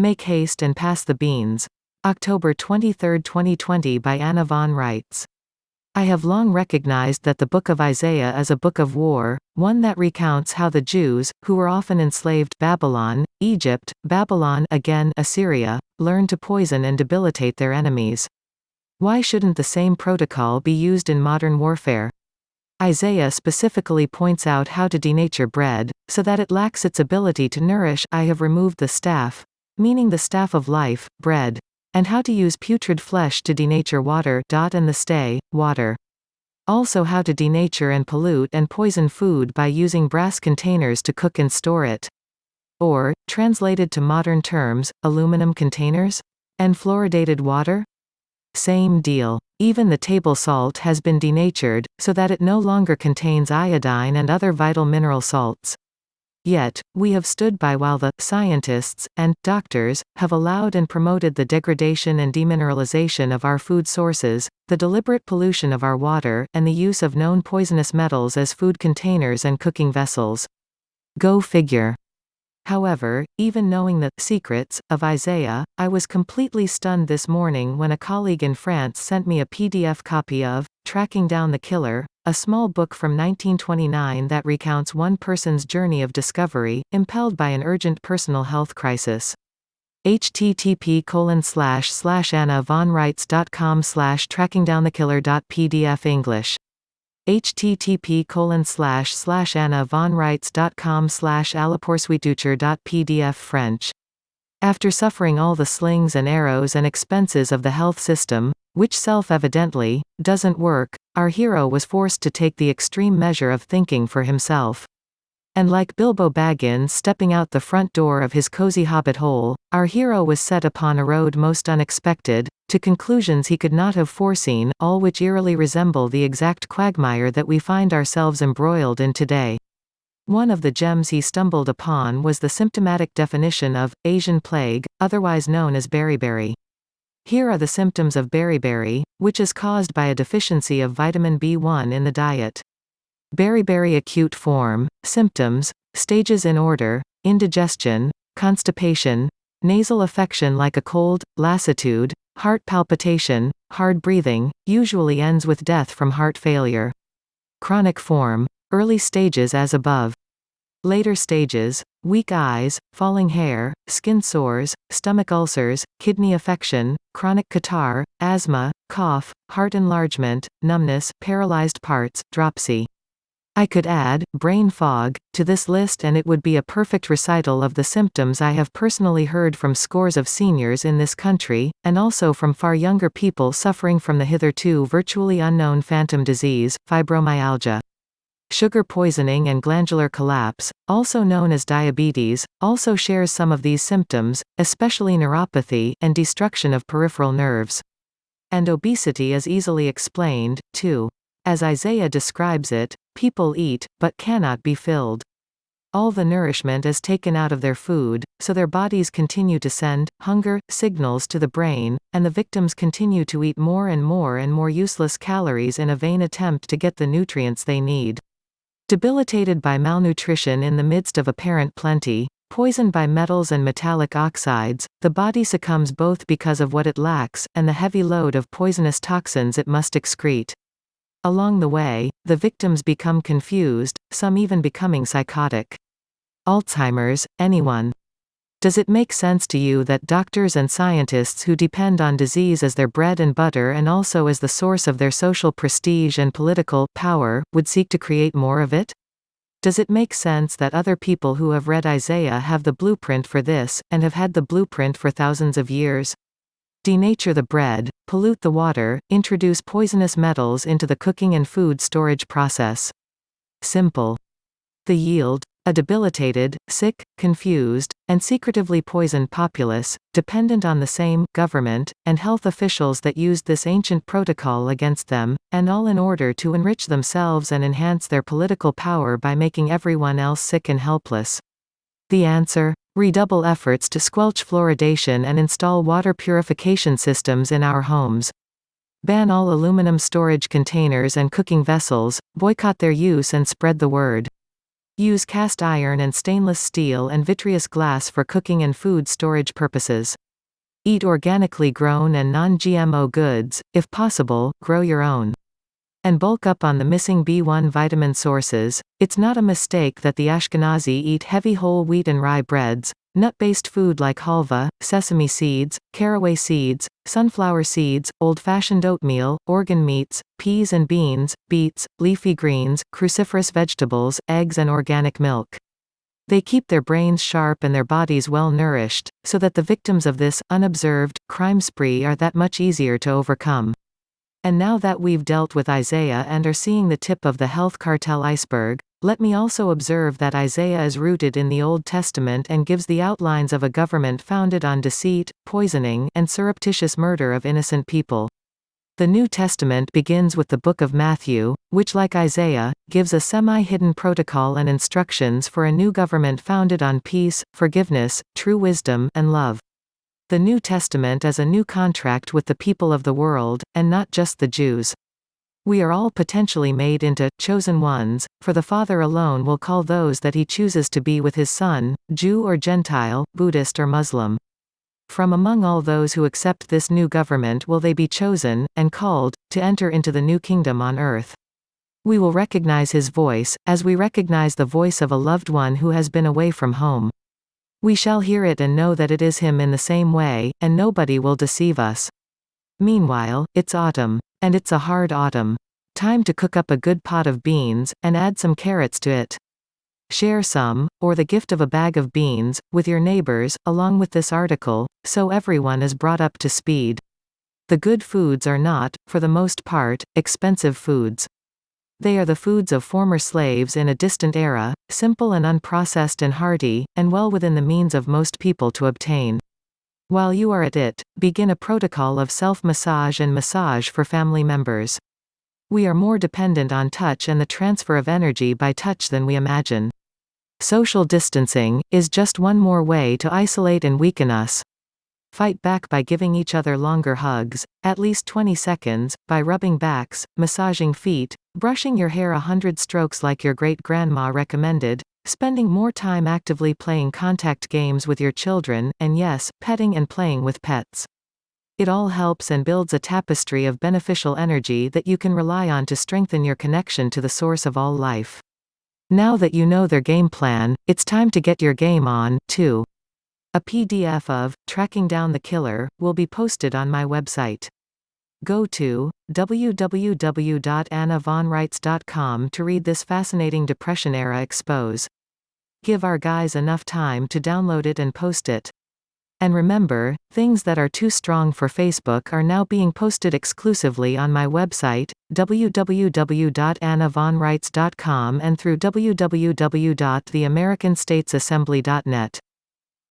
Make haste and pass the beans. October 23, 2020 by Anna von Reitz. I have long recognized that the Book of Isaiah is a book of war, one that recounts how the Jews, who were often enslaved Babylon, Egypt, Babylon again Assyria, learned to poison and debilitate their enemies. Why shouldn't the same protocol be used in modern warfare? Isaiah specifically points out how to denature bread, so that it lacks its ability to nourish. I have removed the staff, meaning the staff of life, bread, and how to use putrid flesh to denature water. And the stay, water. Also how to denature and pollute and poison food by using brass containers to cook and store it. Or, translated to modern terms, aluminum containers? And fluoridated water? Same deal. Even the table salt has been denatured, so that it no longer contains iodine and other vital mineral salts. Yet, we have stood by while the scientists and doctors have allowed and promoted the degradation and demineralization of our food sources, the deliberate pollution of our water, and the use of known poisonous metals as food containers and cooking vessels. Go figure. However, even knowing the secrets of Isaiah, I was completely stunned this morning when a colleague in France sent me a PDF copy of Tracking Down the Killer, a small book from 1929 that recounts one person's journey of discovery, impelled by an urgent personal health crisis. http://annavonreitz.com/trackingdownthekiller.pdf English. http://annavonreitz.com/allapoursuituture.pdf French. After suffering all the slings and arrows and expenses of the health system, which self-evidently doesn't work, our hero was forced to take the extreme measure of thinking for himself. And like Bilbo Baggins stepping out the front door of his cozy hobbit hole, our hero was set upon a road most unexpected, to conclusions he could not have foreseen, all which eerily resemble the exact quagmire that we find ourselves embroiled in today. One of the gems he stumbled upon was the symptomatic definition of Asian plague, otherwise known as beriberi. Here are the symptoms of beriberi, which is caused by a deficiency of vitamin B1 in the diet. Beriberi acute form, symptoms, stages in order: indigestion, constipation, nasal affection like a cold, lassitude, heart palpitation, hard breathing, usually ends with death from heart failure. Chronic form, early stages as above. Later stages: weak eyes, falling hair, skin sores, stomach ulcers, kidney affection, chronic catarrh, asthma, cough, heart enlargement, numbness, paralyzed parts, dropsy. I could add brain fog to this list and it would be a perfect recital of the symptoms I have personally heard from scores of seniors in this country, and also from far younger people suffering from the hitherto virtually unknown phantom disease, fibromyalgia. Sugar poisoning and glandular collapse, also known as diabetes, also shares some of these symptoms, especially neuropathy and destruction of peripheral nerves. And obesity is easily explained, too. As Isaiah describes it, people eat, but cannot be filled. All the nourishment is taken out of their food, so their bodies continue to send hunger signals to the brain, and the victims continue to eat more and more useless calories in a vain attempt to get the nutrients they need. Debilitated by malnutrition in the midst of apparent plenty, poisoned by metals and metallic oxides, the body succumbs both because of what it lacks, and the heavy load of poisonous toxins it must excrete. Along the way, the victims become confused, some even becoming psychotic. Alzheimer's, anyone? Does it make sense to you that doctors and scientists who depend on disease as their bread and butter and also as the source of their social prestige and political power, would seek to create more of it? Does it make sense that other people who have read Isaiah have the blueprint for this, and have had the blueprint for thousands of years? Denature the bread, pollute the water, introduce poisonous metals into the cooking and food storage process. Simple. The yield? A debilitated, sick, confused, and secretively poisoned populace, dependent on the same government and health officials that used this ancient protocol against them, and all in order to enrich themselves and enhance their political power by making everyone else sick and helpless. The answer? Redouble efforts to squelch fluoridation and install water purification systems in our homes. Ban all aluminum storage containers and cooking vessels, boycott their use and spread the word. Use cast iron and stainless steel and vitreous glass for cooking and food storage purposes. Eat organically grown and non-GMO goods, if possible, grow your own. And bulk up on the missing B1 vitamin sources. It's not a mistake that the Ashkenazi eat heavy whole wheat and rye breads, nut-based food like halva, sesame seeds, caraway seeds, sunflower seeds, old-fashioned oatmeal, organ meats, peas and beans, beets, leafy greens, cruciferous vegetables, eggs and organic milk. They keep their brains sharp and their bodies well nourished, so that the victims of this, unobserved, crime spree are that much easier to overcome. And now that we've dealt with Isaiah and are seeing the tip of the health cartel iceberg, let me also observe that Isaiah is rooted in the Old Testament and gives the outlines of a government founded on deceit, poisoning, and surreptitious murder of innocent people. The New Testament begins with the book of Matthew, which, like Isaiah, gives a semi-hidden protocol and instructions for a new government founded on peace, forgiveness, true wisdom, and love. The New Testament is a new contract with the people of the world, and not just the Jews. We are all potentially made into chosen ones, for the Father alone will call those that he chooses to be with his Son, Jew or Gentile, Buddhist or Muslim. From among all those who accept this new government will they be chosen, and called, to enter into the new kingdom on earth. We will recognize his voice, as we recognize the voice of a loved one who has been away from home. We shall hear it and know that it is him in the same way, and nobody will deceive us. Meanwhile, it's autumn. And it's a hard autumn. Time to cook up a good pot of beans, and add some carrots to it. Share some, or the gift of a bag of beans, with your neighbors, along with this article, so everyone is brought up to speed. The good foods are not, for the most part, expensive foods. They are the foods of former slaves in a distant era, simple and unprocessed and hearty, and well within the means of most people to obtain. While you are at it, begin a protocol of self-massage and massage for family members. We are more dependent on touch and the transfer of energy by touch than we imagine. Social distancing is just one more way to isolate and weaken us. Fight back by giving each other longer hugs, at least 20 seconds, by rubbing backs, massaging feet, brushing your hair 100 strokes like your great-grandma recommended, spending more time actively playing contact games with your children, and yes, petting and playing with pets. It all helps and builds a tapestry of beneficial energy that you can rely on to strengthen your connection to the source of all life. Now that you know their game plan, it's time to get your game on, too. A PDF of Tracking Down the Killer will be posted on my website. Go to www.annavonreitz.com to read this fascinating Depression-era expose. Give our guys enough time to download it and post it. And remember, things that are too strong for Facebook are now being posted exclusively on my website, www.annavonreitz.com, and through www.theamericanstatesassembly.net.